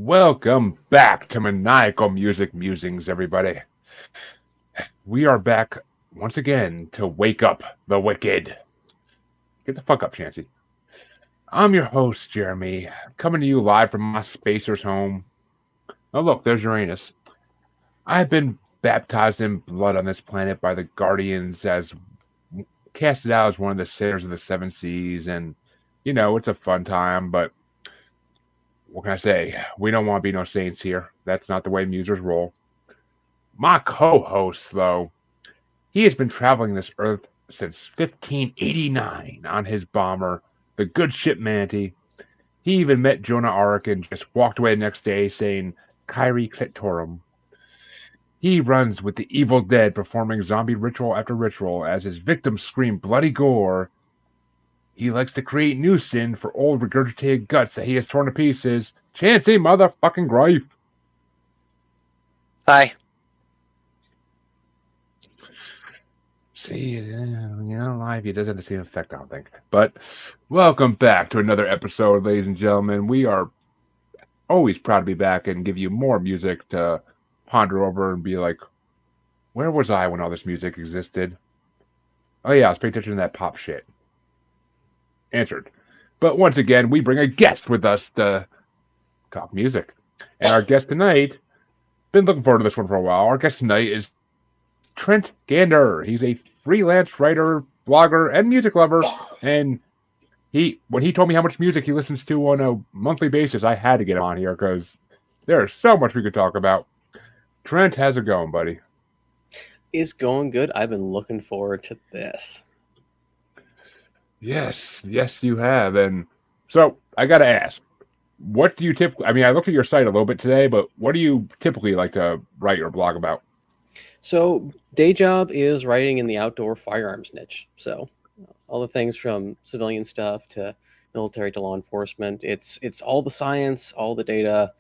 Welcome back to Maniacal Music Musings, everybody. We are back once again to wake up the wicked. Get the fuck up, Chancy. I'm your host, Jeremy, coming to you live from my spacer's home. Oh, look, there's Uranus. I've been baptized in blood on this planet by the Guardians as casted out as one of the sinners of the seven seas, and, it's a fun time, but what can I say? We don't want to be no saints here. That's not the way musers roll. My co-host, though, he has been traveling this Earth since 1589 on his bomber, the good ship Manatee. He even met Jonah Ark and just walked away the next day saying, Kyrie Clitorum. He runs with the evil dead, performing zombie ritual after ritual as his victims scream bloody gore. He likes to create new sin for old regurgitated guts that he has torn to pieces. Chancy motherfucking gripe. Hi. See, live, it doesn't have the same effect, I don't think. But welcome back to another episode, ladies and gentlemen. We are always proud to be back and give you more music to ponder over and be like, where was I when all this music existed? Oh yeah, I was paying attention to that pop shit. Answered. But once again, we bring a guest with us to talk music. And our guest tonight, been looking forward to this one for a while. Our guest tonight is Trent Gander. He's a freelance writer, blogger, and music lover. And when he told me how much music he listens to on a monthly basis, I had to get him on here because there's so much we could talk about. Trent, how's it going, buddy? It's going good. I've been looking forward to this. Yes, you have. And so I got to ask, what do you typically, I looked at your site a little bit today, but what do you typically like to write or blog about? So day job is writing in the outdoor firearms niche. So all the things from civilian stuff to military to law enforcement. It's all the science, all the data,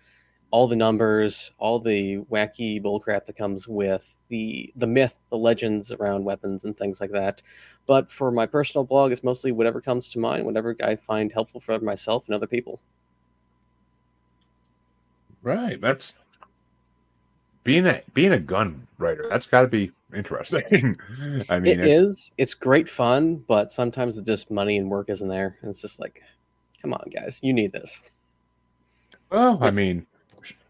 all the numbers, all the wacky bullcrap that comes with the myth, the legends around weapons and things like that. But for my personal blog, it's mostly whatever comes to mind, whatever I find helpful for myself and other people. Right. That's being a gun writer. That's got to be interesting. It's great fun, but sometimes it's just money and work isn't there. And it's just like, come on, guys, you need this. Well,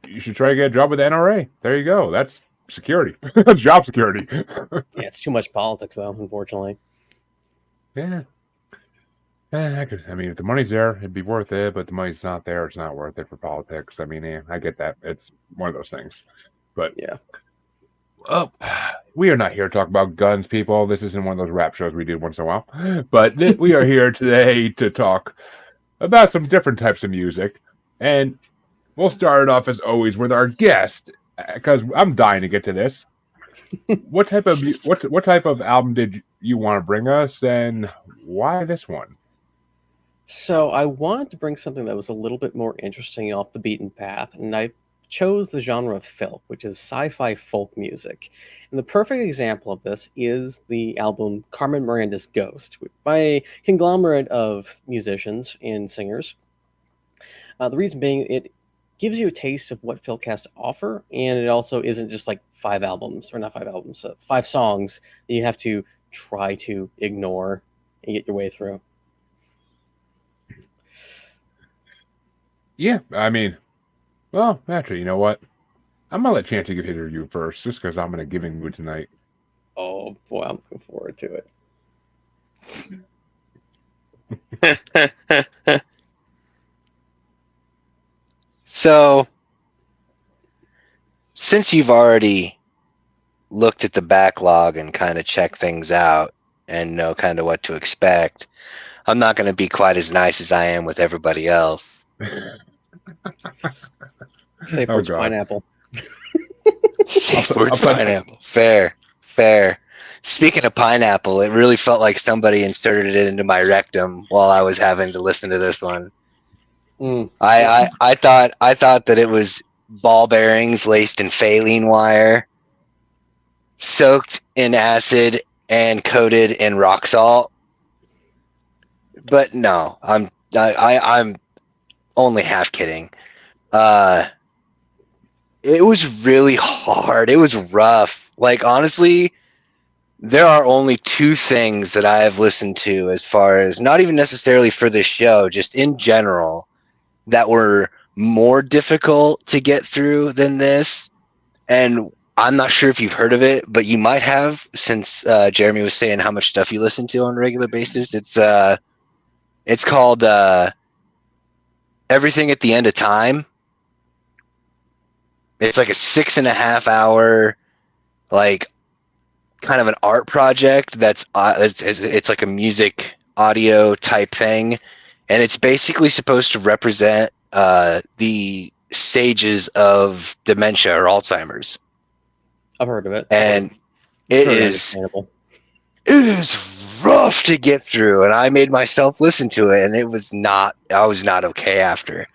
you should try to get a job with the NRA. There you go. That's security. Job security. Yeah, it's too much politics, though, unfortunately. Yeah. If the money's there, it'd be worth it, but the money's not there, it's not worth it for politics. I get that. It's one of those things. But yeah. Well, we are not here to talk about guns, people. This isn't one of those rap shows we do once in a while. But we are here today to talk about some different types of music. And we'll start it off, as always, with our guest, because I'm dying to get to this. What type of album did you want to bring us, and why this one? So I wanted to bring something that was a little bit more interesting off the beaten path, and I chose the genre of filk, which is sci-fi folk music. And the perfect example of this is the album Carmen Miranda's Ghost, by a conglomerate of musicians and singers. The reason being, it gives you a taste of what filk has to offer, and it also isn't just like five songs that you have to try to ignore and get your way through. Yeah, well, actually, you know what? I'm going to let Chancy give his review first, just because I'm in a giving mood tonight. Oh, boy, I'm looking forward to it. So, since you've already looked at the backlog and kind of checked things out and know kind of what to expect, I'm not going to be quite as nice as I am with everybody else. Safe words pineapple. Safe words pineapple. Fair. Speaking of pineapple, it really felt like somebody inserted it into my rectum while I was having to listen to this one. I thought that it was ball bearings laced in phalene wire, soaked in acid and coated in rock salt. But no, I'm only half kidding. it was really hard. It was rough. Like, honestly, there are only two things that I have listened to, as far as not even necessarily for this show, just in general, that were more difficult to get through than this. And I'm not sure if you've heard of it, but you might have, since Jeremy was saying how much stuff you listen to on a regular basis. It's called Everything at the End of Time. It's like a 6.5 hour, like, kind of an art project that's it's like a music audio type thing, and it's basically supposed to represent the stages of dementia or Alzheimer's. I've heard of it. And It's it very is understandable. rough to get through, and I made myself listen to it, and I was not okay after.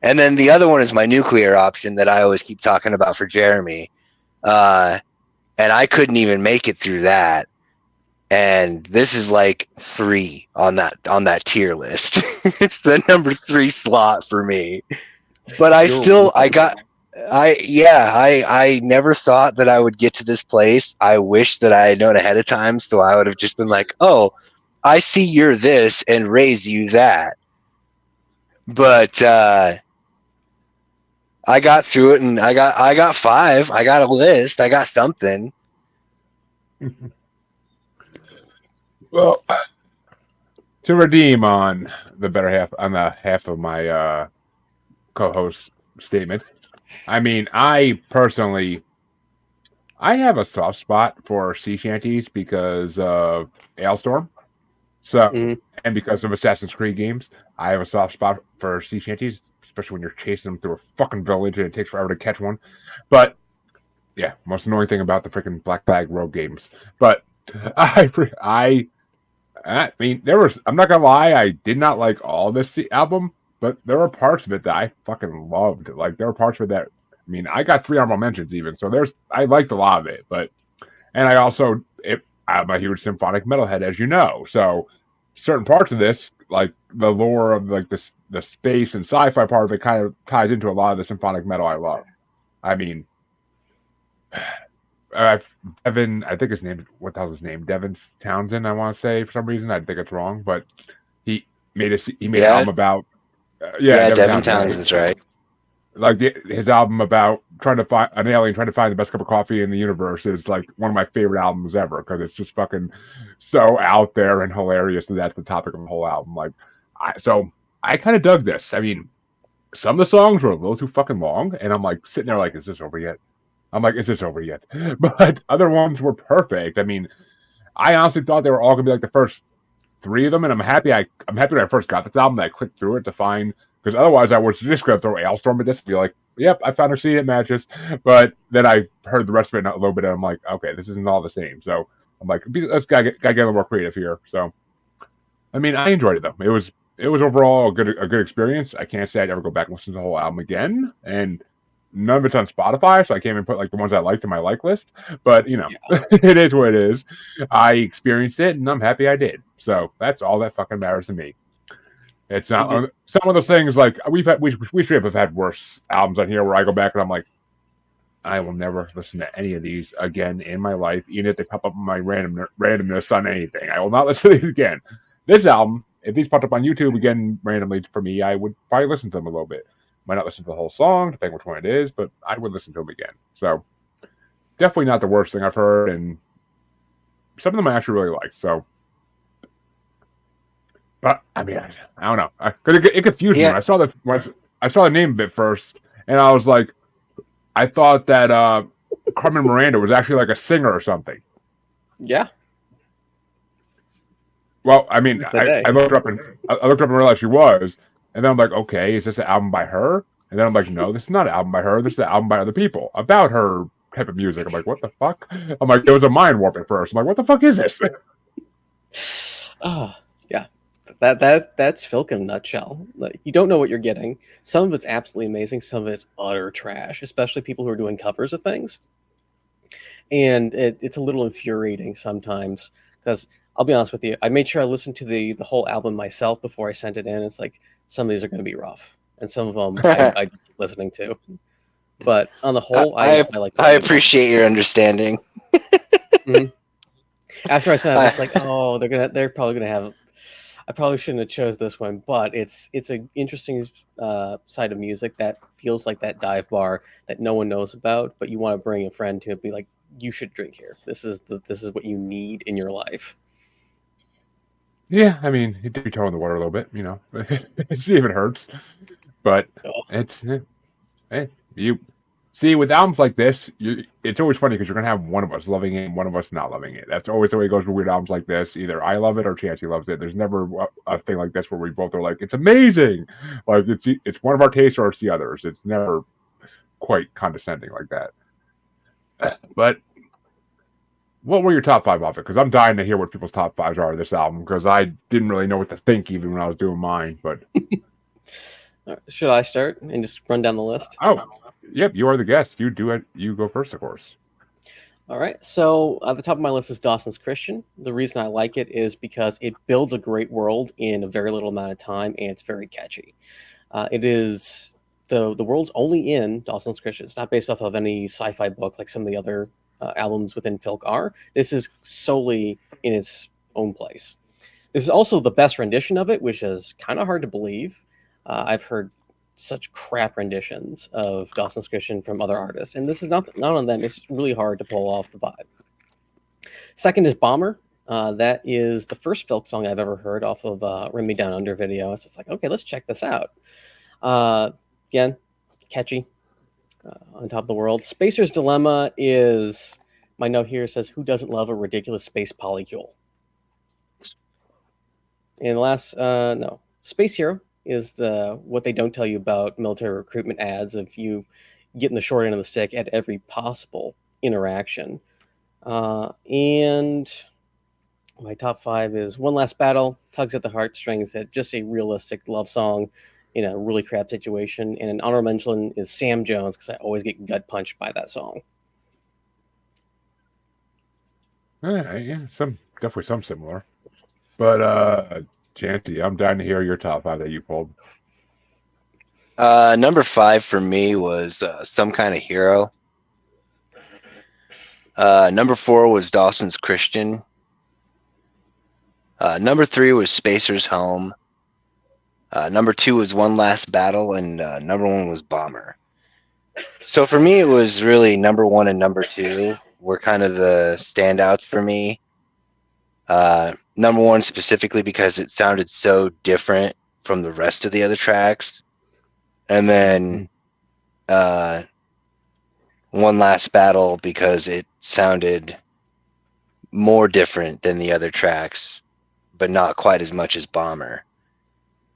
And then the other one is my nuclear option that I always keep talking about for Jeremy, and I couldn't even make it through that. And this is like 3 on that tier list. It's the number 3 slot for me. But I never thought that I would get to this place. I wish that I had known ahead of time, so I would have just been like, oh, I see you're this and raise you that. But I got through it, and I got 5. I got a list. I got something. Well, to redeem on the half of my co-host statement, I mean, I personally, I have a soft spot for sea shanties because of Ailstorm. So, and because of Assassin's Creed games, I have a soft spot for sea shanties, especially when you're chasing them through a fucking village and it takes forever to catch one. But yeah, most annoying thing about the freaking Black Flag Rogue games. But I mean, I'm not gonna lie, I did not like all this album, but there were parts of it that I fucking loved. Like, there were parts of it that, I mean, I got 3 honorable mentions even, so I liked a lot of it. And I also, I'm a huge symphonic metalhead, as you know, so certain parts of this, like the lore of like the space and sci-fi part of it, kind of ties into a lot of the symphonic metal I love. I mean, Devin, I think his name, what the hell's his name? Devin Townsend, I want to say, for some reason. I think it's wrong, but he made an album about, Devin Townsend's right. Like his album about trying to find an alien, trying to find the best cup of coffee in the universe is like one of my favorite albums ever, because it's just fucking so out there and hilarious that that's the topic of the whole album. Like, so I kind of dug this. I mean, some of the songs were a little too fucking long, and I'm like sitting there like, is this over yet? Is this over yet? But other ones were perfect. I mean, I honestly thought they were all gonna be like the first 3 of them, and I'm happy when I first got this album that I clicked through it to find, because otherwise I was just gonna throw Ailstorm at this and be like, yep, I found her seat, it matches. But then I heard the rest of it a little bit, and I'm like, okay, this isn't all the same. So I'm like, let's gotta get a little more creative here. So I mean, I enjoyed it though. It was overall a good experience. I can't say I'd ever go back and listen to the whole album again, and none of it's on Spotify, so I can't even put like the ones I liked in my like list. But it is what it is. I experienced it, and I'm happy I did. So that's all that fucking matters to me. It's not some of those things like we should have had worse albums on here where I go back and I'm like, I will never listen to any of these again in my life, even if they pop up in my randomness on anything. I will not listen to these again. This album, if these popped up on YouTube again randomly for me, I would probably listen to them a little bit. Might not listen to the whole song, depending which one it is, but I would listen to them again. So definitely not the worst thing I've heard, and some of them I actually really like. So, but I mean, I don't know, because it confused me. I saw the name of it first, and I was like, I thought that Carmen Miranda was actually like a singer or something. Yeah. Well, I mean, I looked her up and realized she was, and then I'm like, okay, is this an album by her? And then I'm like, no, this is not an album by her. This is an album by other people about her type of music. I'm like, what the fuck? I'm like, there was a mind warp at first. I'm like, what the fuck is this? Oh, yeah. That's Filk in a nutshell. Like, you don't know what you're getting. Some of it's absolutely amazing. Some of it's utter trash, especially people who are doing covers of things. And it's a little infuriating sometimes, because I'll be honest with you, I made sure I listened to the whole album myself before I sent it in. It's like, some of these are going to be rough, and some of them I listening to. But on the whole, I like I appreciate your understanding. Mm-hmm. After I said, I was like, I- oh, they're probably gonna have. I probably shouldn't have chose this one, but it's an interesting side of music that feels like that dive bar that no one knows about, but you want to bring a friend to be like, you should drink here. This is what you need in your life. Yeah, I mean, you dip your toe in the water a little bit, you know. See if it hurts. But Oh, it's hey, you see with albums like this, it's always funny because you're gonna have one of us loving it and one of us not loving it. That's always the way it goes with weird albums like this. Either I love it or Chancy loves it. There's never a thing like this where we both are like, it's amazing. Like it's one of our tastes or it's the others. It's never quite condescending like that. But what were your top five of it? Because I'm dying to hear what people's top fives are of this album because I didn't really know what to think even when I was doing mine. But should I start and just run down the list? oh, yep, you are the guest. You do it. You go first, of course. All right. So at the top of my list is Dawson's Christian. The reason I like it is because it builds a great world in a very little amount of time, and it's very catchy. It is the world's only in Dawson's Christian. It's not based off of any sci-fi book like some of the other albums within Filk are. This is solely in its own place. This is also the best rendition of it, which is kind of hard to believe. I've heard such crap renditions of Dawson's Christian from other artists, and this is not one of them. It's really hard to pull off the vibe. Second is Bomber. That is the first Filk song I've ever heard off of Rim Me Down Under video. So it's like, okay, let's check this out. Again, catchy, on top of the world. Spacer's Dilemma is, my note here says, who doesn't love a ridiculous space polycule? And the last, no, Space Hero is what they don't tell you about military recruitment ads of you getting the short end of the stick at every possible interaction. And my top five is One Last Battle, tugs at the heartstrings, at just a realistic love song in a really crap situation. And an honorable mention is Sam Jones, because I always get gut punched by that song. Yeah, definitely some similar. But Chancy, I'm dying to hear your top five that you pulled. Number 5 for me was Some Kind of Hero. Number 4 was Dawson's Christian. Number 3 was Spacer's Home. Number 2 was One Last Battle, and number 1 was Bomber. So for me, it was really number 1 and number 2 were kind of the standouts for me. Number 1 specifically because it sounded so different from the rest of the other tracks. And then One Last Battle because it sounded more different than the other tracks, but not quite as much as Bomber.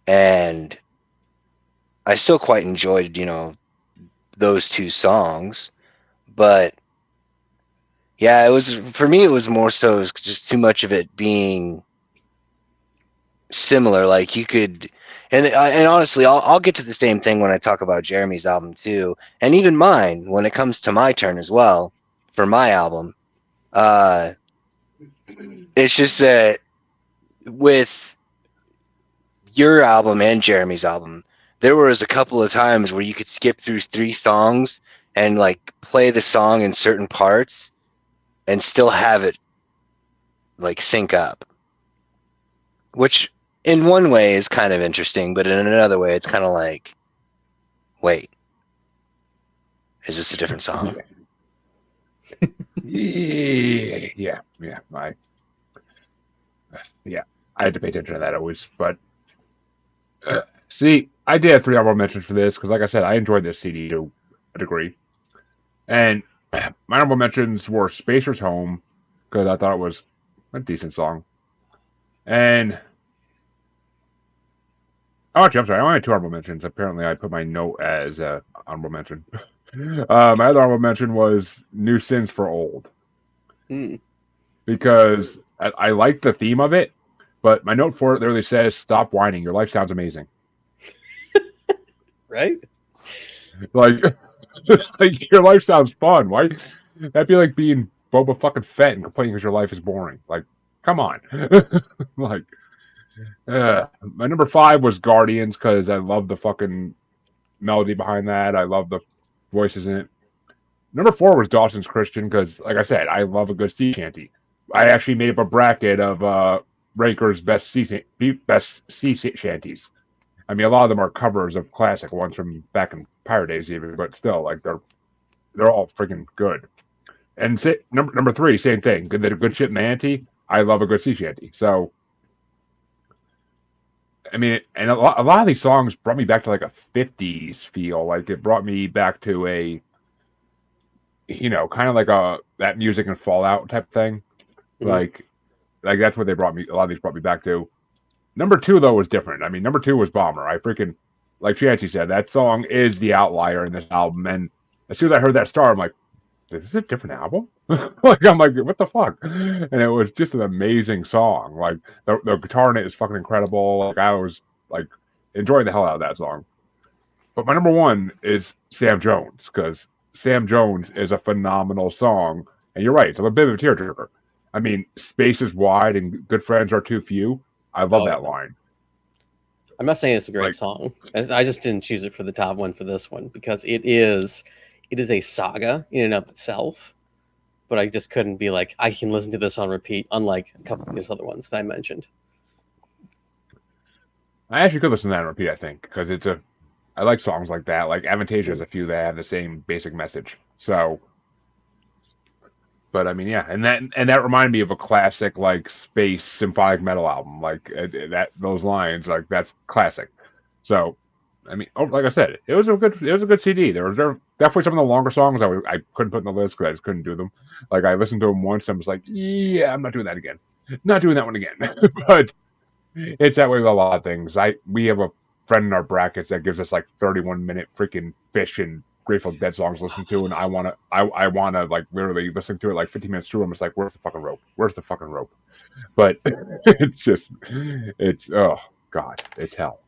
And I still quite enjoyed, those two songs. But yeah, for me, it was more so just too much of it being similar. Like you could, and honestly, I'll get to the same thing when I talk about Jeremy's album too, and even mine when it comes to my turn as well for my album. It's just that with your album and Jeremy's album, there was a couple of times where you could skip through 3 songs and like play the song in certain parts and still have it like sync up, which in one way is kind of interesting, but in another way it's kind of like, wait, is this a different song? Yeah. I had to pay attention to that always. But see, I did have 3 honorable mentions for this because, like I said, I enjoyed this CD to a degree. And my honorable mentions were Spacer's Home because I thought it was a decent song. And actually, I'm sorry, I only had 2 honorable mentions. Apparently, I put my note as honorable mention. My other honorable mention was New Sins for Old. Because I like the theme of it, but my note for it literally says, "Stop whining. Your life sounds amazing." Right? Like your life sounds fun. Why? That'd be like being Boba fucking Fett and complaining because your life is boring. Like, come on. Like, my number 5 was Guardians because I love the fucking melody behind that. I love the voices in it. Number 4 was Dawson's Christian because, like I said, I love a good sea shanty. I actually made up a bracket of Ranker's best sea shanties. I mean, a lot of them are covers of classic ones from back in pirate days, even, but still, like they're all freaking good. And number 3, same thing. Good ship Manatee. I love a good sea shanty. So, I mean, and a lot of these songs brought me back to like a '50s feel. Like it brought me back to a, kind of like that music and Fallout type thing. Mhm. Like that's what they brought me. A lot of these brought me back to. Number 2 though was different. I mean, number 2 was Bomber. I freaking, like Chancy said, that song is the outlier in this album. And as soon as I heard that start, I'm like, is this a different album? I'm like, what the fuck? And it was just an amazing song. Like the guitar in it is fucking incredible. Like I was like enjoying the hell out of that song. But my number 1 is Sam Jones because Sam Jones is a phenomenal song. And you're right, it's a bit of a tearjerker. I mean, space is wide and good friends are too few. I love that line. I'm not saying it's a great song. I just didn't choose it for the top one for this one because it is a saga in and of itself. But I just couldn't be like, I can listen to this on repeat, unlike a couple of these other ones that I mentioned. I actually could listen to that on repeat, I think, because I like songs like that. Like Avantasia has a few that have the same basic message. So, but I mean, yeah, and that reminded me of a classic like space symphonic metal album. Like those lines, like that's classic. So, I mean, like I said, it was a good CD. There were definitely some of the longer songs I couldn't put in the list because I just couldn't do them. Like I listened to them once, and was like, yeah, I'm not doing that again. Not doing that one again. But it's that way with a lot of things. We have a friend in our brackets that gives us like 31-minute freaking Fish and Grateful Dead songs to listen to, and I wanna like literally listen to it like 15 minutes through. I'm just like, where's the fucking rope? Where's the fucking rope? But it's oh god, it's hell.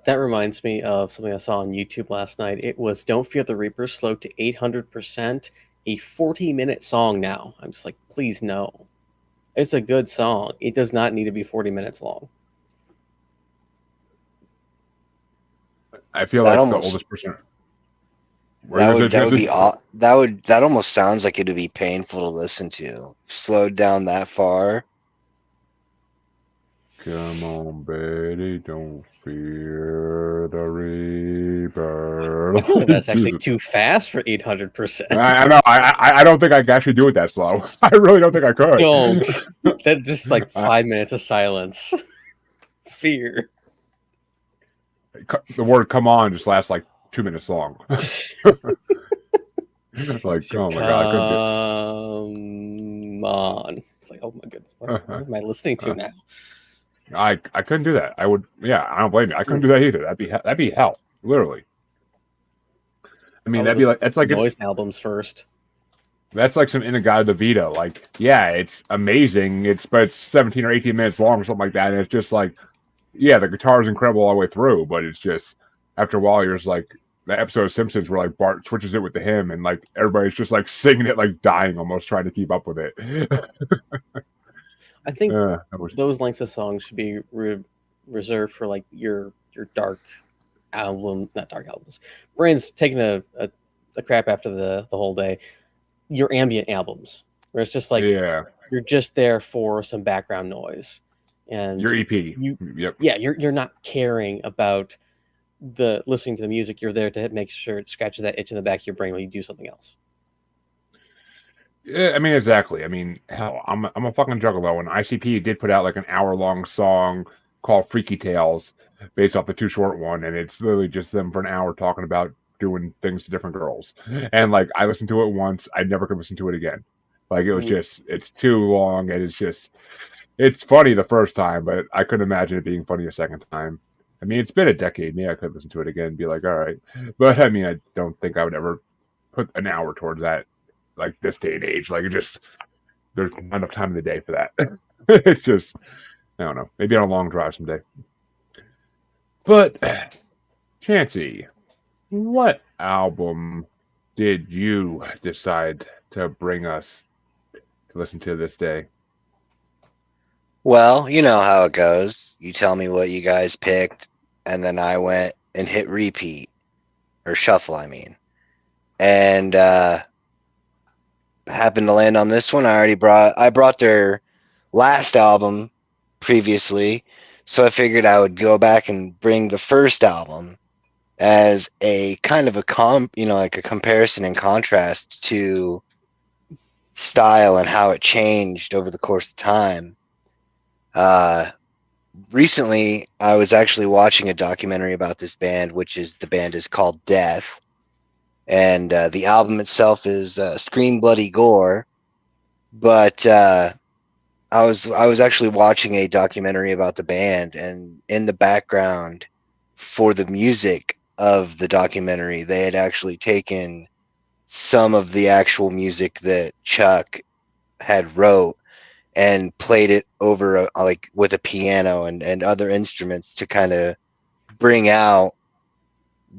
That reminds me of something I saw on YouTube last night. It was "Don't Fear the Reaper" slowed to 800%, a 40-minute song now. I'm just like, please no. It's a good song. It does not need to be 40 minutes long. I feel like the oldest person. That almost sounds like it would be painful to listen to. Slowed down that far. Come on, Betty, don't fear the Reaper. I feel like that's actually too fast for 800%. I know. I don't think I can actually do it that slow. I really don't think I could. Don't. That's just like 5 minutes of silence. Fear. The word "come on" just lasts like 2 minutes long. Like, oh my god, I couldn't do it. Come on. It's like, oh my goodness, what am I listening to now? I couldn't do that. I would, yeah, I don't blame you. I couldn't do that either. That'd be hell, literally. I mean, that'd be like that's like noise albums first. That's like some In-A-Gadda-Da-Vida. Like, yeah, it's amazing. But it's 17 or 18 minutes long or something like that, and it's just like, yeah, the guitar is incredible all the way through, but it's just after a while you're just like the episode of Simpsons where like Bart switches it with the hymn and like everybody's just like singing it like dying almost trying to keep up with it. I think those lengths of songs should be reserved for like your dark album, not dark albums. Brain's taking a crap after the whole day. Your ambient albums, where it's just like you're just there for some background noise, and your EP. You're not caring about the listening to the music. You're there to make sure it scratches that itch in the back of your brain when you do something else. Yeah, I mean, exactly. I mean, hell, I'm a fucking juggalo, and ICP did put out like an hour-long song called Freaky Tales based off the Too Short one, and it's literally just them for an hour talking about doing things to different girls. And like, I listened to it once, I never could listen to it again. Like, it was just, it's too long, and it's funny the first time, but I couldn't imagine it being funny a second time. I mean, it's been a decade. Maybe I could listen to it again and be like, all right. But I mean, I don't think I would ever put an hour towards that, like this day and age. Like, there's not enough time in the day for that. It's just, I don't know. Maybe on a long drive someday. But, Chancy, what album did you decide to bring us to listen to this day? Well, you know how it goes. You tell me what you guys picked, and then I went and hit repeat. Or shuffle, I mean. and happened to land on this one. I brought their last album previously, so I figured I would go back and bring the first album as a kind of a like a comparison and contrast to style and how it changed over the course of time. Recently, I was actually watching a documentary about this band, the band is called Death, and the album itself is Scream Bloody Gore. But I was actually watching a documentary about the band, and in the background for the music of the documentary, they had actually taken some of the actual music that Chuck had wrote and played it over like with a piano and other instruments to kind of bring out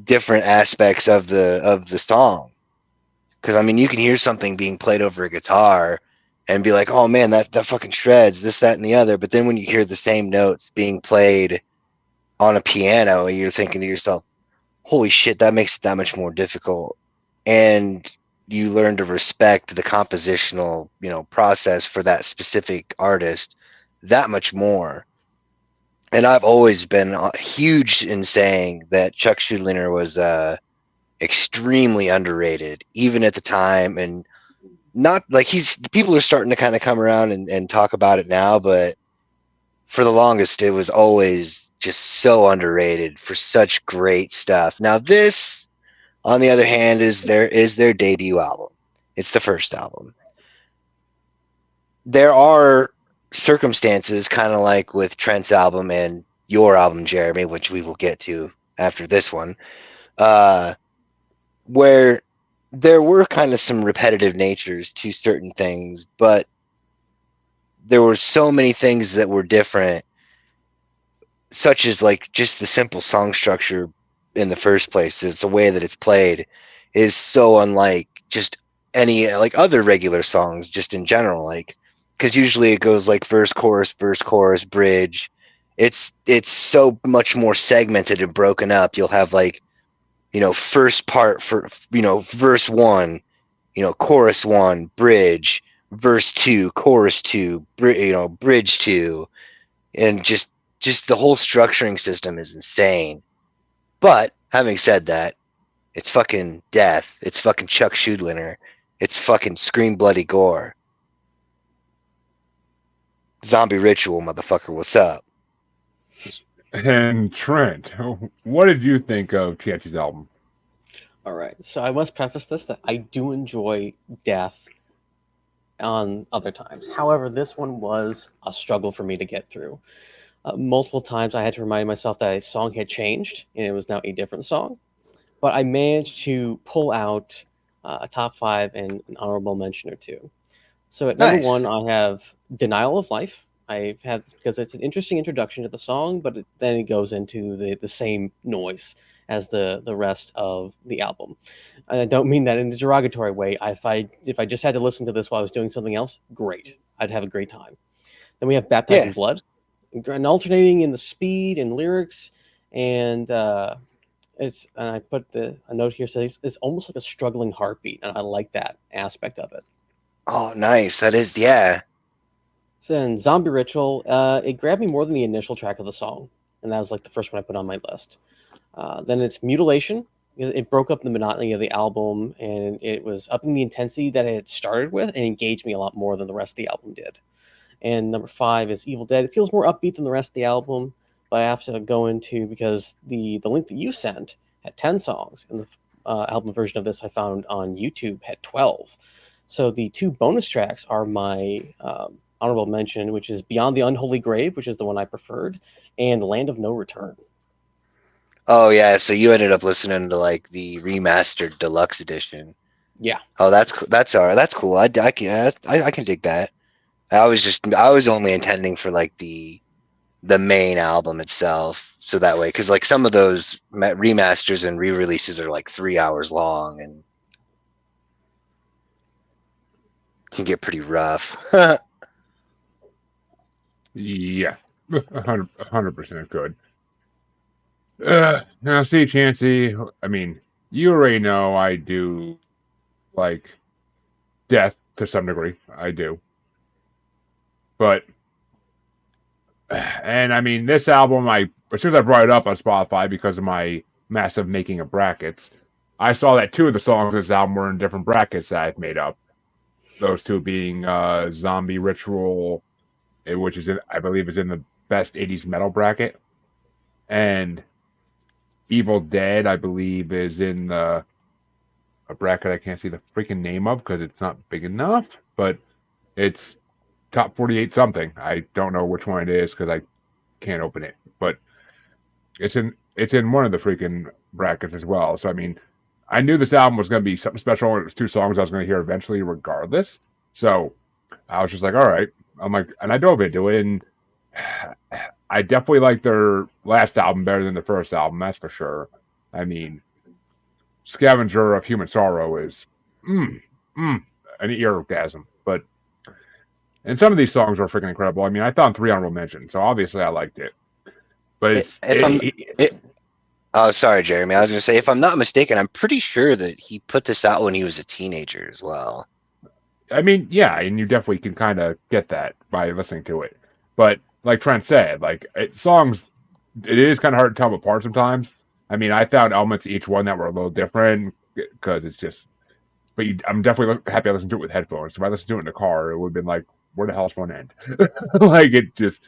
different aspects of the song. Because I mean, you can hear something being played over a guitar and be like, "Oh man, that fucking shreds," this, that, and the other. But then when you hear the same notes being played on a piano, you're thinking to yourself, "Holy shit, that makes it that much more difficult." And you learn to respect the compositional, process for that specific artist that much more. And I've always been huge in saying that Chuck Schuldiner was extremely underrated, even at the time, and not like people are starting to kind of come around and talk about it now, but for the longest, it was always just so underrated for such great stuff. Now, this, on the other hand, is their debut album. It's the first album. There are circumstances, kind of like with Trent's album and your album, Jeremy, which we will get to after this one, where there were kind of some repetitive natures to certain things, but there were so many things that were different, such as like just the simple song structure in the first place. It's the way that it's played is so unlike just any like other regular songs, just in general. Like, because usually it goes like verse, chorus, bridge. It's so much more segmented and broken up. You'll have like, first part for, verse one, chorus one, bridge, verse two, chorus two, bridge two, and just the whole structuring system is insane. But having said that, it's fucking Death. It's fucking Chuck Schuldiner. It's fucking Scream Bloody Gore. Zombie Ritual, motherfucker. What's up? And Trent, what did you think of Chancy's album? All right. So I must preface this that I do enjoy Death on other times. However, this one was a struggle for me to get through. Multiple times I had to remind myself that a song had changed and it was now a different song. But I managed to pull out a top 5 and an honorable mention or two. So at number Nice. 1, I have Denial of Life. I've had because it's an interesting introduction to the song, but then it goes into the same noise as the rest of the album. I don't mean that in a derogatory way. If I just had to listen to this while I was doing something else, great. I'd have a great time. Then we have Baptized in Blood, and alternating in the speed and lyrics, and I put a note here says it's almost like a struggling heartbeat, and I like that aspect of it. Oh, nice. That is, yeah. So then Zombie Ritual, it grabbed me more than the initial track of the song, and that was like the first one I put on my list. Then it's Mutilation. It broke up the monotony of the album, and it was upping the intensity that it had started with, and engaged me a lot more than the rest of the album did. And number 5 is Evil Dead. It feels more upbeat than the rest of the album, but I have to go into because the link that you sent had 10 songs, and the album version of this I found on YouTube had 12. So the 2 bonus tracks are my honorable mention, which is Beyond the Unholy Grave, which is the one I preferred, and Land of No Return. Oh yeah, so you ended up listening to like the remastered deluxe edition. Yeah. Oh, that's all right. That's cool. I can dig that. I was only intending for like the main album itself, so that way, because like some of those remasters and re-releases are like 3 hours long and can get pretty rough. Yeah, 100% good. Now, see, Chancy, I mean, you already know I do like Death to some degree. I do. But and I mean this album, as soon as I brought it up on Spotify because of my massive making of brackets, I saw that 2 of the songs in this album were in different brackets that I've made up. Those 2 being Zombie Ritual, which is I believe is in the best 80s metal bracket, and Evil Dead, I believe, is in a bracket I can't see the freaking name of because it's not big enough, but it's top 48 something. I don't know which one it is because I can't open it, but it's in one of the freaking brackets as well. So I mean, I knew this album was going to be something special. It was 2 songs I was going to hear eventually, regardless. So I was just like, all right. I'm like, and I dove into it, and I definitely like their last album better than the first album. That's for sure. I mean, Scavenger of Human Sorrow is an eargasm, but and some of these songs are freaking incredible. I mean, I found 3 honorable mentions, so obviously I liked it. But oh, sorry, Jeremy. I was going to say, if I'm not mistaken, I'm pretty sure that he put this out when he was a teenager as well. I mean, yeah, and you definitely can kind of get that by listening to it. But like Trent said, like songs, it is kind of hard to tell them apart sometimes. I mean, I found elements of each one that were a little different because it's just. But I'm definitely happy I listened to it with headphones. If I listened to it in the car, it would have been like, where the hell's one end? Like it just.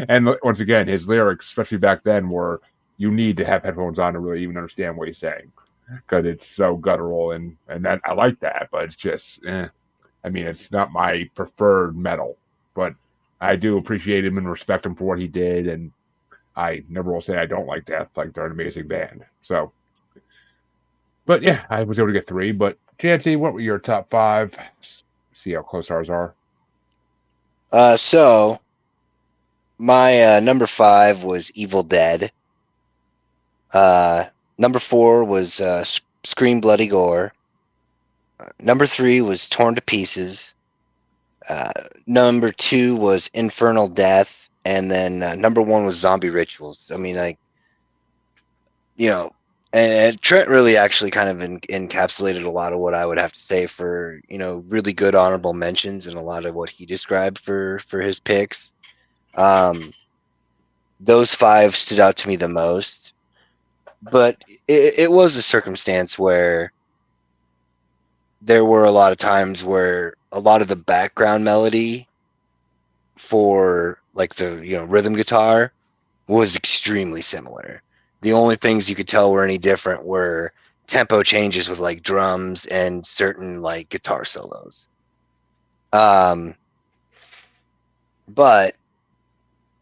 And once again, his lyrics, especially back then, were you need to have headphones on to really even understand what he's saying because it's so guttural and that I like that, but it's just. I mean, it's not my preferred metal, but I do appreciate him and respect him for what he did, and I never will say I don't like Death. Like, they're an amazing band. So, but yeah, I was able to get 3. But Chancy, what were your top 5? See how close ours are. So my number 5 was Evil Dead. Number 4 was Scream Bloody Gore. Number 3 was Torn to Pieces. Number 2 was Infernal Death, and then number 1 was Zombie Rituals. I mean, like, you know, and Trent really actually kind of encapsulated a lot of what I would have to say for, really good honorable mentions and a lot of what he described for his picks. Those 5 stood out to me the most, but it was a circumstance where there were a lot of times where a lot of the background melody for like the rhythm guitar was extremely similar. The only things you could tell were any different were tempo changes with like drums and certain like guitar solos. But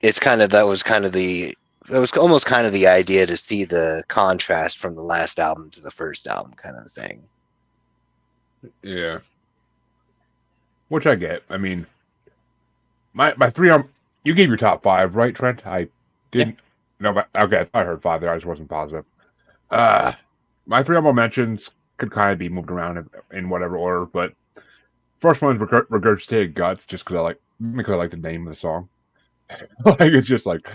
it's that was almost kind of the idea to see the contrast from the last album to the first album kind of thing. Yeah. Which I get. I mean, my 3 you gave your top 5, right, Trent? I didn't. Yeah. No, but okay, I heard 5 there. I just wasn't positive. My 3 honorable mentions could kind of be moved around in whatever order, but first one is Regurgitated Guts, just because I like the name of the song. Like it's just like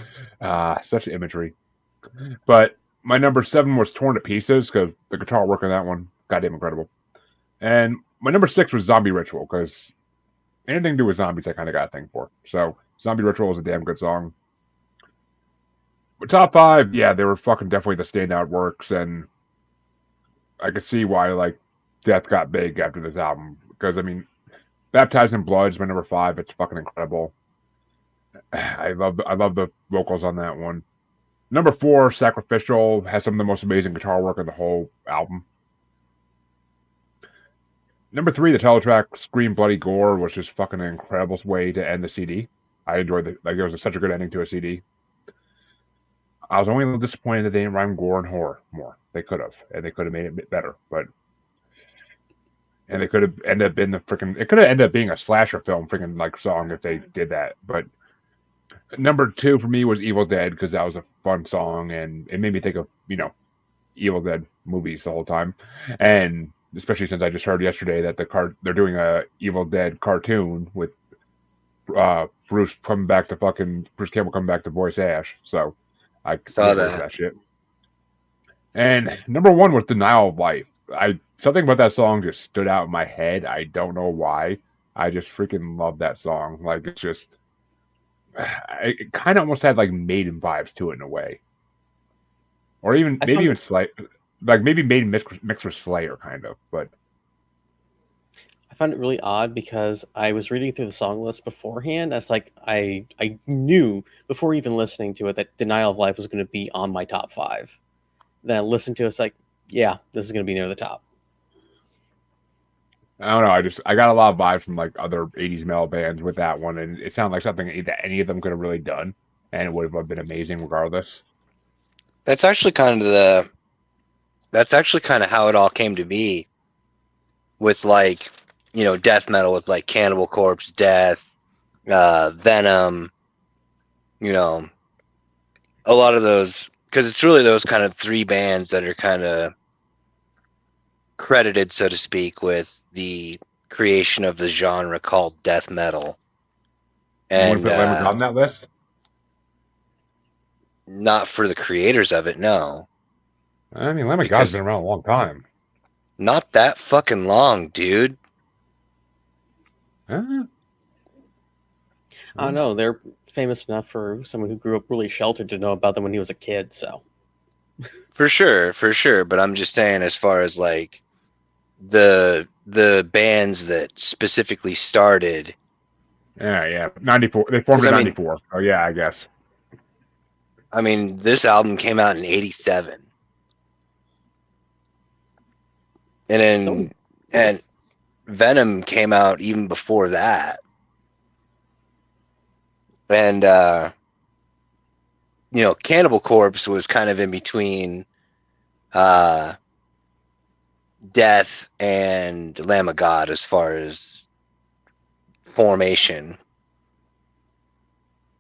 such imagery. But my number 7 was Torn to Pieces because the guitar work on that one, goddamn incredible. And my number 6 was Zombie Ritual because anything to do with zombies, I kind of got a thing for. So Zombie Ritual is a damn good song. But top 5, yeah, they were fucking definitely the standout works, and I could see why like Death got big after this album because I mean, Baptized in Blood is my number 5. It's fucking incredible. I love the vocals on that one. Number 4, Sacrificial, has some of the most amazing guitar work on the whole album. Number 3, the title track, Scream Bloody Gore, was just fucking an incredible way to end the CD. I enjoyed it. Like, it was such a good ending to a CD. I was only a little disappointed that they didn't rhyme gore and horror more. They could have, and they could have made it a bit better, and they could have ended up being it could have ended up being a slasher film freaking like song if they did that. But number 2 for me was Evil Dead because that was a fun song and it made me think of Evil Dead movies the whole time, and especially since I just heard yesterday that they're doing a Evil Dead cartoon with Bruce Campbell coming back to voice Ash. So I saw that shit. And number 1 was Denial of Life. something about that song just stood out in my head. I don't know why. I just freaking love that song. Like it's just, it kind of almost had like Maiden vibes to it in a way, or even I maybe found even slight, like maybe Maiden mixed with Slayer kind of. But I found it really odd because I was reading through the song list beforehand. That's like I knew before even listening to it that Denial of Life was going to be on my top 5. Then I listened to it, it's like, yeah, this is going to be near the top. I don't know. I got a lot of vibes from like other '80s metal bands with that one, and it sounded like something that any of them could have really done, and it would have been amazing regardless. That's actually kind of how it all came to be with like, death metal with like Cannibal Corpse, Death, Venom, a lot of those, because it's really those kind of 3 bands that are kind of credited, so to speak, with the creation of the genre called death metal. You want And to put Lamb of God on that list? not for the creators of it, no. I mean, Lamb of God's Because been around a long time. not that fucking long, dude. Huh? I don't know. They're famous enough for someone who grew up really sheltered to know about them when he was a kid. So For sure. But I'm just saying, as far as like the bands that specifically started. Yeah. 94. They formed in 94. Oh yeah, I guess. I mean, this album came out in 87. And Venom came out even before that. And Cannibal Corpse was kind of in between Death and Lamb of God as far as formation,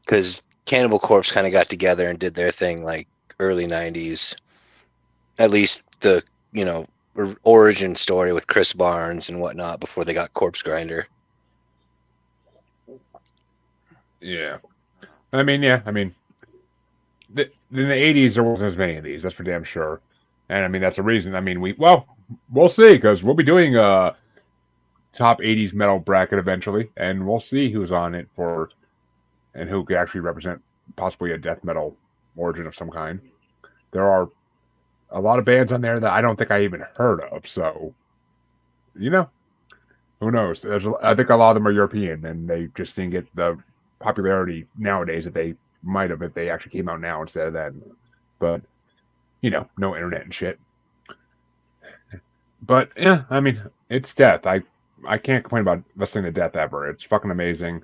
because Cannibal Corpse kind of got together and did their thing like early 90s, at least the origin story with Chris Barnes and whatnot before they got Corpse Grinder. Yeah. I mean, in the '80s there wasn't as many of these. That's for damn sure. And I mean that's a reason. I mean we'll see because we'll be doing a top '80s metal bracket eventually, and we'll see who's on it for and who could actually represent possibly a death metal origin of some kind. There are a lot of bands on there that I don't think I even heard of. So, who knows? I think a lot of them are European, and they just didn't get the popularity nowadays that they might have if they actually came out now instead of then. But no internet and shit. But yeah, I mean, it's Death. I can't complain about listening to Death ever. It's fucking amazing.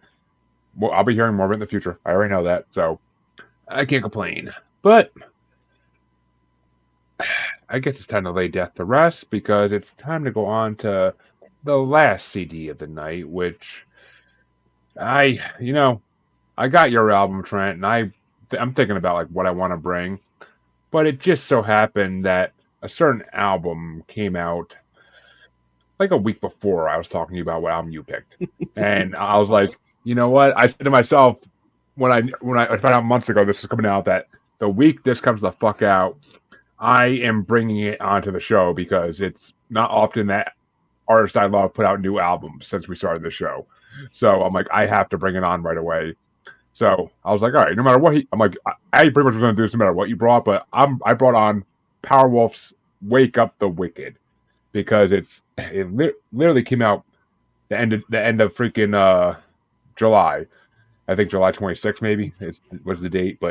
Well, I'll be hearing more of it in the future. I already know that, so I can't complain. But I guess it's time to lay Death to rest because it's time to go on to the last CD of the night, which I got your album, Trent, and I'm thinking about like what I want to bring, but it just so happened that a certain album came out like a week before I was talking to you about what album you picked, and I was like, you know what? I said to myself when I found out months ago this was coming out that the week this comes the fuck out, I am bringing it onto the show because it's not often that artists I love put out new albums since we started the show. So I'm like, I have to bring it on right away. So I was like, all right, no matter what I'm like, I pretty much was going to do this no matter what you brought, but I brought on Powerwolf's "Wake Up the Wicked" because it literally came out the end of freaking July. I think July 26th maybe was the date,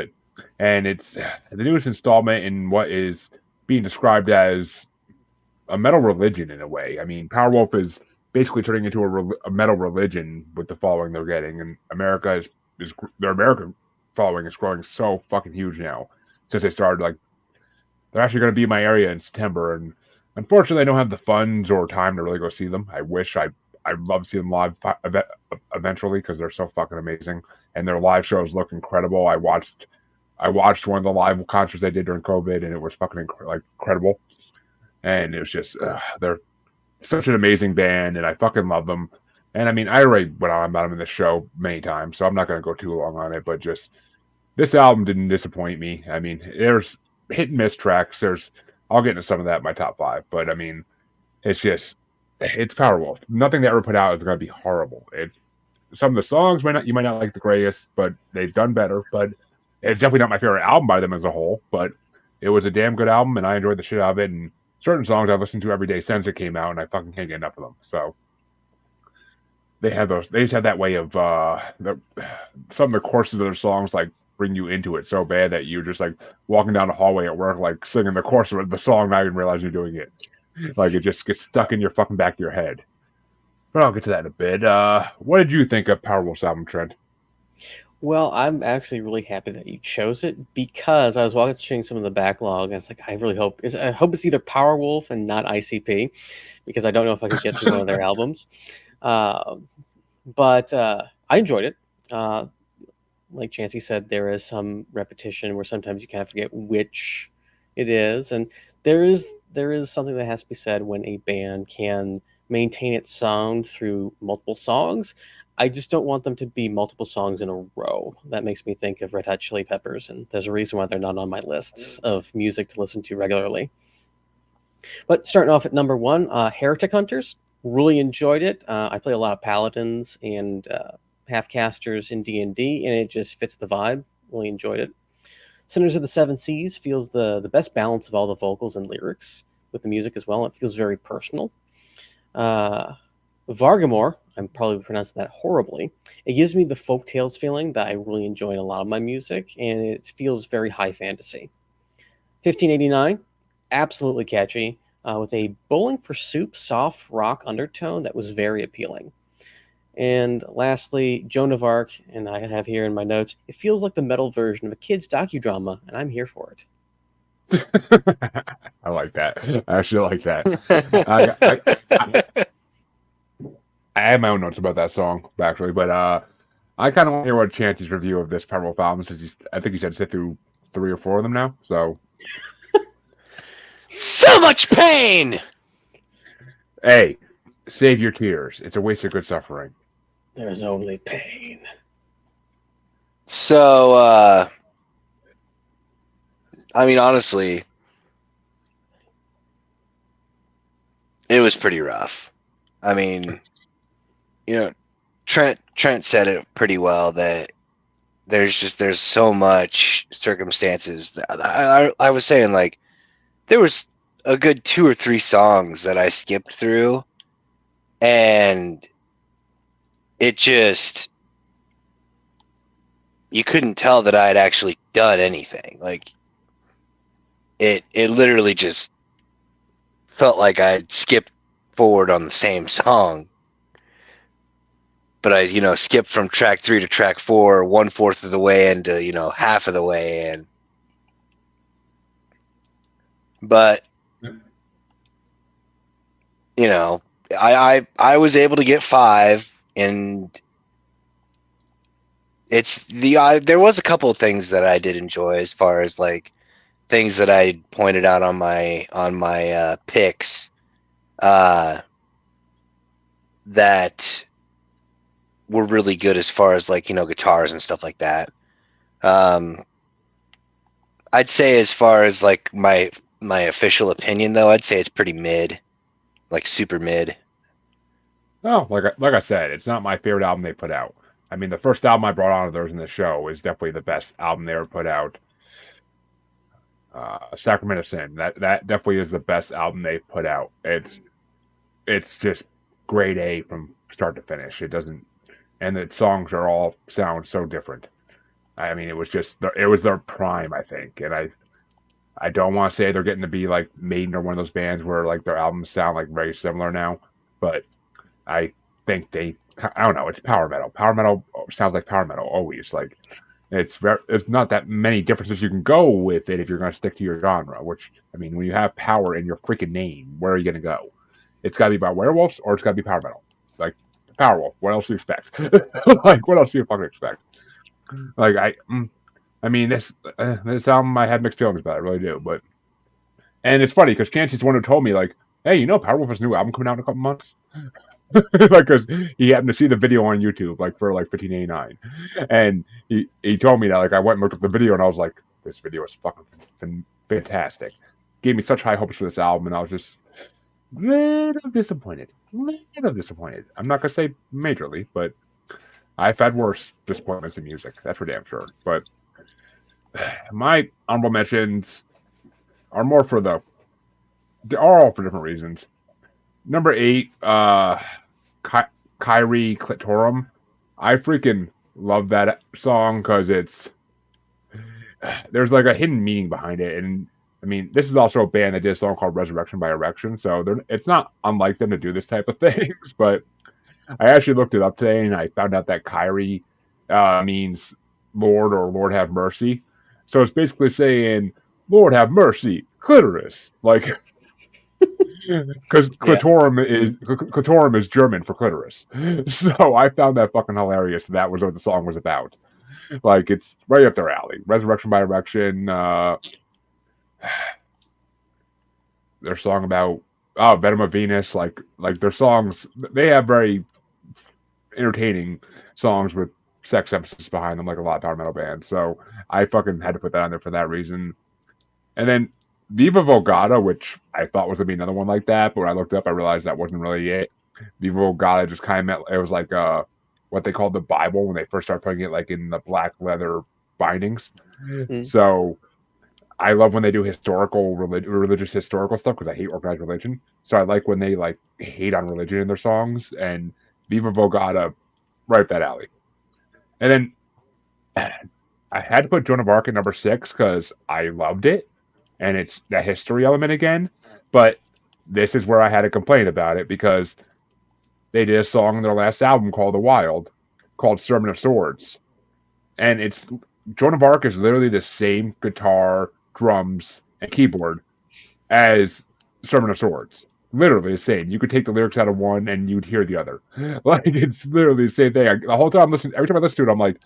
and it's the newest installment in what is being described as a metal religion in a way. I mean, Powerwolf is basically turning into a metal religion with the following they're getting, and America is their American following is growing so fucking huge now since they started. Like, they're actually going to be in my area in September, and unfortunately, I don't have the funds or time to really go see them. I wish I'd love to see them live eventually because they're so fucking amazing, and their live shows look incredible. I watched one of the live concerts they did during COVID, and it was fucking incredible. And it was just they're such an amazing band, and I fucking love them. And I mean, I already went on about them in the show many times, so I'm not going to go too long on it. But just this album didn't disappoint me. I mean, there's hit and miss tracks. I'll get into some of that in my top 5, but I mean, it's Powerwolf. Nothing they ever put out is going to be horrible. Some of the songs you might not like the greatest, but they've done better. But it's definitely not my favorite album by them as a whole. But it was a damn good album, and I enjoyed the shit out of it. And certain songs I've listened to every day since it came out, and I fucking can't get enough of them. So they have those. They just have that way of some of the courses of their songs like bring you into it so bad that you're just like walking down the hallway at work, like singing the chorus of the song, not even realizing you're doing it. Like it just gets stuck in your fucking back of your head. But I'll get to that in a bit. What did you think of Powerwolf's album, Trent? Well, I'm actually really happy that you chose it because I was watching some of the backlog and it's like I really hope it's either Powerwolf and not ICP because I don't know if I could get through one of their albums. But I enjoyed it. Like Chancy said, there is some repetition where sometimes you kind of forget which it is, and there is something that has to be said when a band can maintain its sound through multiple songs. I just don't want them to be multiple songs in a row. That makes me think of Red Hot Chili Peppers, and there's a reason why they're not on my lists of music to listen to regularly. But starting off at number 1, Heretic Hunters. Really enjoyed it. I play a lot of Paladins and Half-Casters in D&D, and it just fits the vibe. Really enjoyed it. Sinners of the Seven Seas feels the best balance of all the vocals and lyrics with the music as well. It feels very personal. Vargamore, I'm probably pronouncing that horribly. It gives me the folk tales feeling that I really enjoy in a lot of my music, and it feels very high fantasy. 1589, absolutely catchy, with a Bowling for Soup soft rock undertone that was very appealing. And lastly, Joan of Arc, and I have here in my notes, it feels like the metal version of a kid's docudrama, and I'm here for it. I like that. I actually like that. I had my own notes about that song, actually, but I kind of want to hear what Chancy's review of this Powerwolf album, since I think he said sit through 3 or 4 of them now, so... So much pain! Hey, save your tears. It's a waste of good suffering. There's only pain. So, I mean, honestly, it was pretty rough. I mean, Trent said it pretty well that there's so much circumstances. I was saying, like, there was a good 2 or 3 songs that I skipped through, and it just, you couldn't tell that I had actually done anything. Like, it literally just felt like I'd skipped forward on the same song. But I, skipped from track 3 to track 4, 1/4 of the way into, half of the way in. But, I was able to get 5, and there was a couple of things that I did enjoy as far as like things that I pointed out on my picks that were really good as far as like guitars and stuff like that. I'd say as far as like my official opinion though, I'd say it's pretty mid, like super mid. Oh, like I said, it's not my favorite album they put out. I mean, the first album I brought on of theirs in the show is definitely the best album they ever put out. Sacrament of Sin. That definitely is the best album they put out. It's just grade A from start to finish. It doesn't, and the songs are all sound so different. I mean, it was their prime, I think, and I don't want to say they're getting to be like Maiden or one of those bands where like their albums sound like very similar now, but I think I don't know, it's power metal. Power metal sounds like power metal always. Like there's not that many differences you can go with it if you're going to stick to your genre. Which, I mean, when you have power in your freaking name, where are you going to go? It's got to be about werewolves or it's got to be power metal. Like Powerwolf. What else do you expect? Like what else do you fucking expect? Like I mean, this album I had mixed feelings about. I really do, and it's funny because Chancy's the one who told me like, hey, Powerwolf has a new album coming out in a couple months. Like, because he happened to see the video on YouTube, like for like $15.89, and he told me that. Like, I went and looked up the video, and I was like, this video is fucking fantastic. Gave me such high hopes for this album, and I was just, little disappointed. Little disappointed. I'm not gonna say majorly, but I've had worse disappointments in music. That's for damn sure. But my honorable mentions are more for they're all for different reasons. Number 8, Kyrie Clitorum. I freaking love that song because there's like a hidden meaning behind it. And I mean, this is also a band that did a song called Resurrection by Erection, so it's not unlike them to do this type of things. But I actually looked it up today and I found out that Kyrie means Lord or Lord have mercy. So it's basically saying, Lord have mercy, clitoris. Like, because Yeah. clitorum is German for clitoris. So I found that fucking hilarious. That was what the song was about. Like, it's right up their alley. Resurrection by Erection. Their song about Venom of Venus. Like their songs, they have very entertaining songs with sex emphasis behind them, like a lot of power metal bands. So I fucking had to put that on there for that reason. And then Viva Volgata, which I thought was gonna be another one like that, but when I looked up, I realized that wasn't really it. Viva Volgata just kind of meant it was like what they called the Bible when they first started putting it like in the black leather bindings. So I love when they do religious historical stuff because I hate organized religion. So I like when they like hate on religion in their songs, and Viva Volgata right up that alley. And then I had to put Joan of Arc at number 6 because I loved it, and it's that history element again. But this is where I had to complain about it because they did a song in their last album called The Wild, called Sermon of Swords, and it's Joan of Arc is literally the same guitar, drums, and keyboard as Sermon of Swords. Literally the same. You could take the lyrics out of one and you'd hear the other. Like it's literally the same thing. The whole time I'm listening, every time I listen to it, I'm like,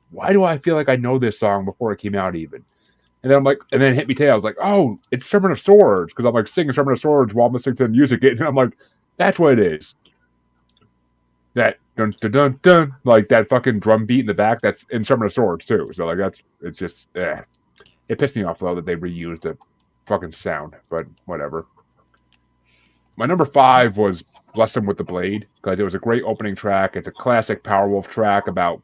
why do I feel like I know this song before it came out even? And then I'm like, and then it hit me today. I was like, oh, it's Sermon of Swords because I'm like singing Sermon of Swords while I'm listening to the music, and I'm like, that's what it is. That dun dun dun dun, like that fucking drum beat in the back. That's in Sermon of Swords too. So like it's just it pissed me off though that they reused the fucking sound, but whatever. My number 5 was Bless Them with the Blade because it was a great opening track. It's a classic Powerwolf track about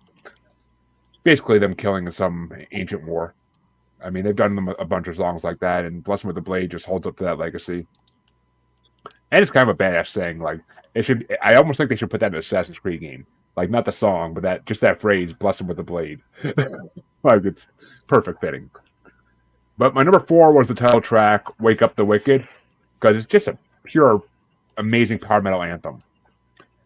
basically them killing some ancient war. I mean, they've done them a bunch of songs like that, and Bless Them with the Blade just holds up to that legacy. And it's kind of a badass thing. Like it should, I almost think they should put that in an Assassin's Creed game. Like not the song, but that phrase, "Bless Them with the Blade." Like it's perfect fitting. But my number 4 was the title track, "Wake Up the Wicked," because it's just a pure, amazing power metal anthem.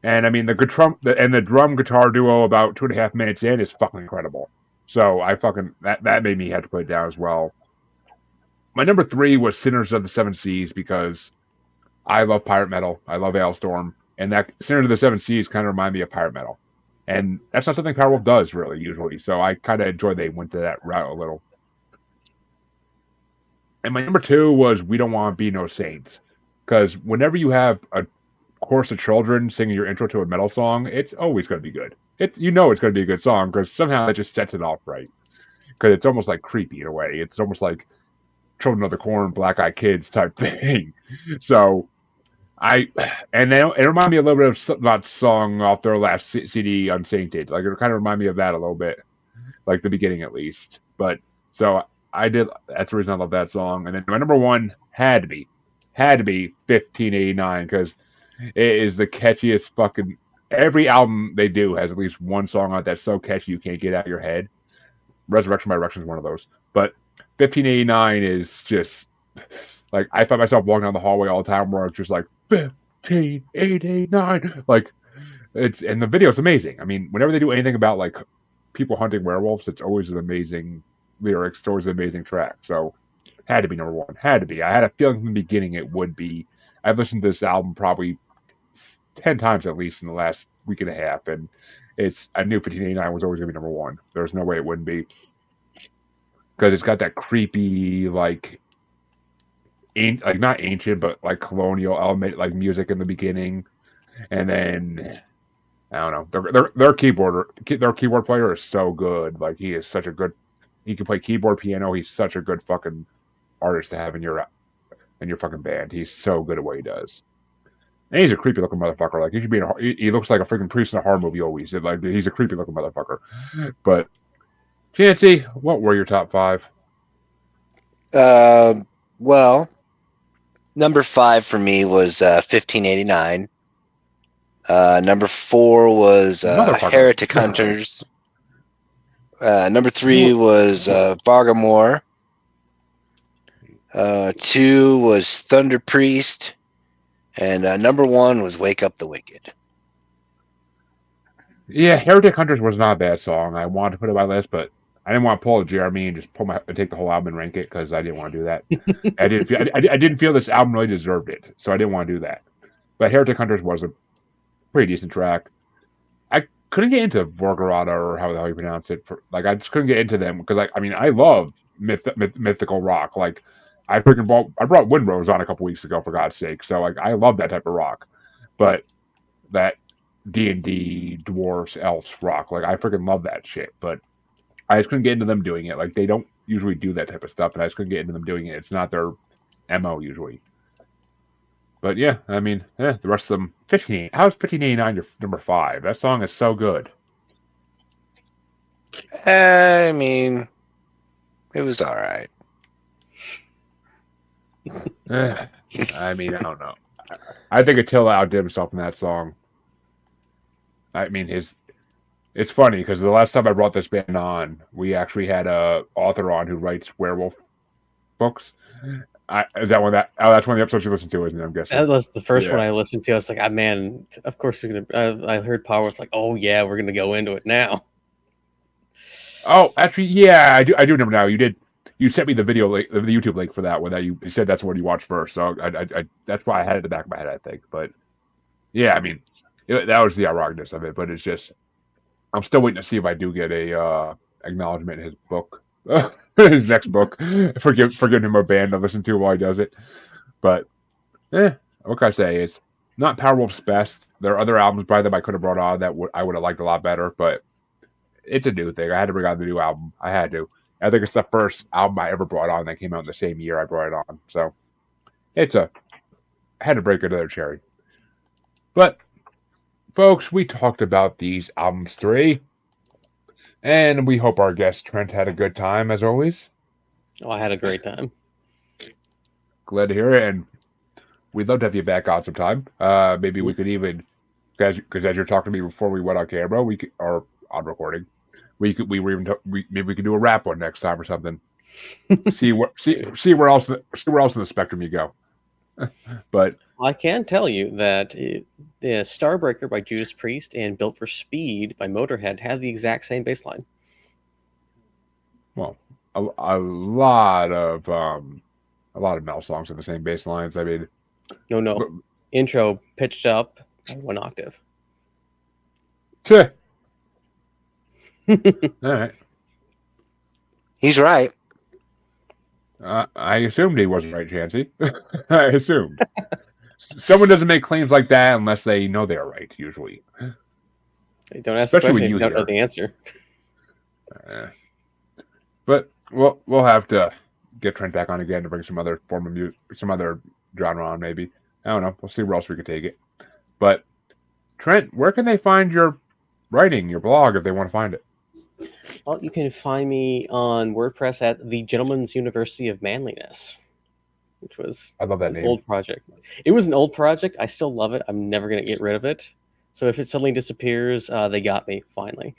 And I mean, the drum guitar duo about 2.5 minutes in is fucking incredible. So I fucking that made me have to put it down as well. My number 3 was "Sinners of the Seven Seas" because I love pirate metal. I love Ailstorm, and that "Sinners of the Seven Seas" kind of remind me of pirate metal, and that's not something Powerwolf does really usually. So I kind of enjoy they went to that route a little. And my number 2 was "We Don't Want to Be No Saints," because whenever you have a chorus of children singing your intro to a metal song, it's always going to be good. It's going to be a good song because somehow it just sets it off right. Because it's almost like creepy in a way. It's almost like Children of the Corn, Black Eyed Kids type thing. So and then it reminded me a little bit of that song off their last CD, Unsainted. Like it kind of reminded me of that a little bit, like the beginning at least. But so I did. That's the reason I love that song. And then my number 1 had to be 1589 because it is the catchiest fucking. Every album they do has at least one song on it that's so catchy you can't get out of your head. Resurrection by Erection is one of those. But 1589 is just like I find myself walking down the hallway all the time where it's just like 1589. Like and the video is amazing. I mean, whenever they do anything about like people hunting werewolves, it's always an amazing lyrics. It's always an amazing track. So had to be number 1. Had to be. I had a feeling from the beginning it would be. I've listened to this album probably 10 times at least in the last week and a half, and I knew 1589 was always going to be number 1. There's no way it wouldn't be because it's got that creepy like not ancient but like colonial element like music in the beginning, and then I don't know their keyboard player is so good. Like he is such a good. He can play keyboard, piano. He's such a good fucking artist to have in your fucking band. He's so good at what he does. And he's a creepy looking motherfucker. Like he should be he looks like a freaking priest in a horror movie always. Like he's a creepy looking motherfucker. But Chancy, what were your top 5? Well, number 5 for me was 1589. Number 4 was Heretic Hunters. Number 3 was Vargamore. 2 was Thunder Priest. And number 1 was Wake Up the Wicked. Yeah, Heretic Hunters was not a bad song. I wanted to put it on my list, but I didn't want to pull a Jeremy and just take the whole album and rank it because I didn't want to do that. I didn't feel this album really deserved it, so I didn't want to do that. But Heretic Hunters was a pretty decent track. I couldn't get into Vorgarada or how the hell you pronounce it. I just couldn't get into them because I love mythical rock. Like I brought Windrose on a couple weeks ago for God's sake. So I love that type of rock, but that D&D dwarves elves rock, I freaking love that shit. But I just couldn't get into them doing it. They don't usually do that type of stuff, and I just couldn't get into them doing it. It's not their MO usually. But yeah, the rest of them. How's 1589 your number 5? That song is so good. It was all right. I don't know. I think Attila outdid himself in that song. It's funny because the last time I brought this band on, we actually had a author on who writes werewolf books. That's one of the episodes you listened to, isn't it? I'm guessing that was the first one I listened to. I was like, man, of course he's gonna. I heard Power. It's like, oh yeah, we're gonna go into it now. Oh, actually, yeah, I do remember now. You sent me the video link, the YouTube link for that one. That you said that's what you watched first. So I that's why I had it in the back of my head, I think. But yeah, that was the ironicness of it. But it's just, I'm still waiting to see if I do get a acknowledgement in his book, his next book, for giving him a band to listen to while he does it. But what can I say? It's not Powerwolf's best. There are other albums by them I could have brought on that I would have liked a lot better, but it's a new thing. I had to bring on the new album. I had to. I think it's the first album I ever brought on that came out in the same year I brought it on. So I had to break another cherry. But folks, we talked about these albums 3, and we hope our guest Trent had a good time as always. Oh, I had a great time. Glad to hear it, and we'd love to have you back on sometime. Maybe we could even, because as you're talking to me before we went on camera, or on recording, maybe we could do a rap one next time or something. see where else in the spectrum you go. But I can tell you that the Starbreaker by Judas Priest and Built for Speed by Motorhead have the exact same bass line. Well, a lot of metal songs have the same bass lines. No. Intro pitched up by 1 octave. All right. He's right. I assumed he wasn't right, Chancy. I assumed. Someone doesn't make claims like that unless they know they're right, usually. They don't ask especially the question if you don't know the answer. But we'll have to get Trent back on again to bring some other form of music, some other genre on, maybe. I don't know. We'll see where else we could take it. But Trent, where can they find your writing, your blog, if they want to find it? Well, you can find me on WordPress at the Gentleman's University of Manliness, which was I love that name. Old project. It was an old project. I still love it. I'm never going to get rid of it. So if it suddenly disappears, they got me finally.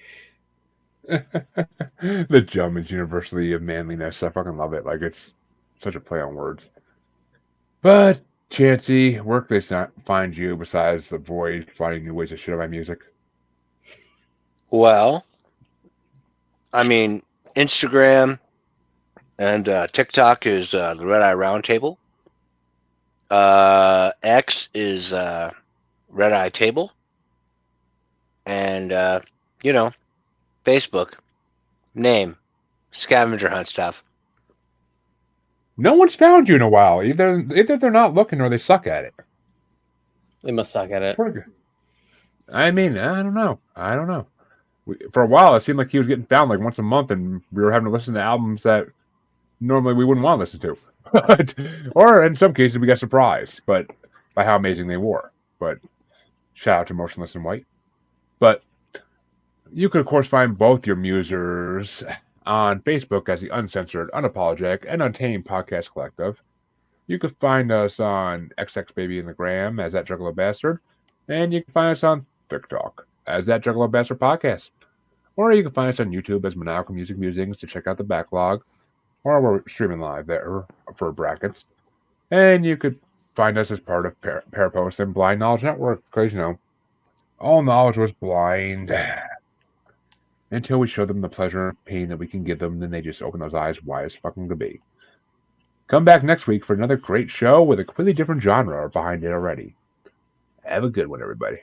The Gentleman's University of Manliness. I fucking love it. It's such a play on words. But Chancy, where can they find you besides the void finding new ways to shit on my music? Well, Instagram and TikTok is the Red Eye Roundtable. X is Red Eye Table. And, Facebook. Name. Scavenger hunt stuff. No one's found you in a while. Either they're not looking or they suck at it. They must suck at it. I don't know. For a while, it seemed like he was getting found once a month, and we were having to listen to albums that normally we wouldn't want to listen to. Or in some cases, we got surprised by how amazing they were. but shout out to Motionless in White. But you can, of course, find both your musers on Facebook as the Uncensored, Unapologetic, and Untamed Podcast Collective. You can find us on XXBaby in the Gram as that Juggalo Bastard, and you can find us on TikTok as that Juggalo Bastard Podcast. Or you can find us on YouTube as Maniacal Music Musings to check out the backlog, or we're streaming live there for brackets. And you could find us as part of Parapost and Blind Knowledge Network, because, all knowledge was blind. Until we show them the pleasure and pain that we can give them, then they just open those eyes wide as fucking could be. Come back next week for another great show with a completely different genre behind it already. Have a good one, everybody.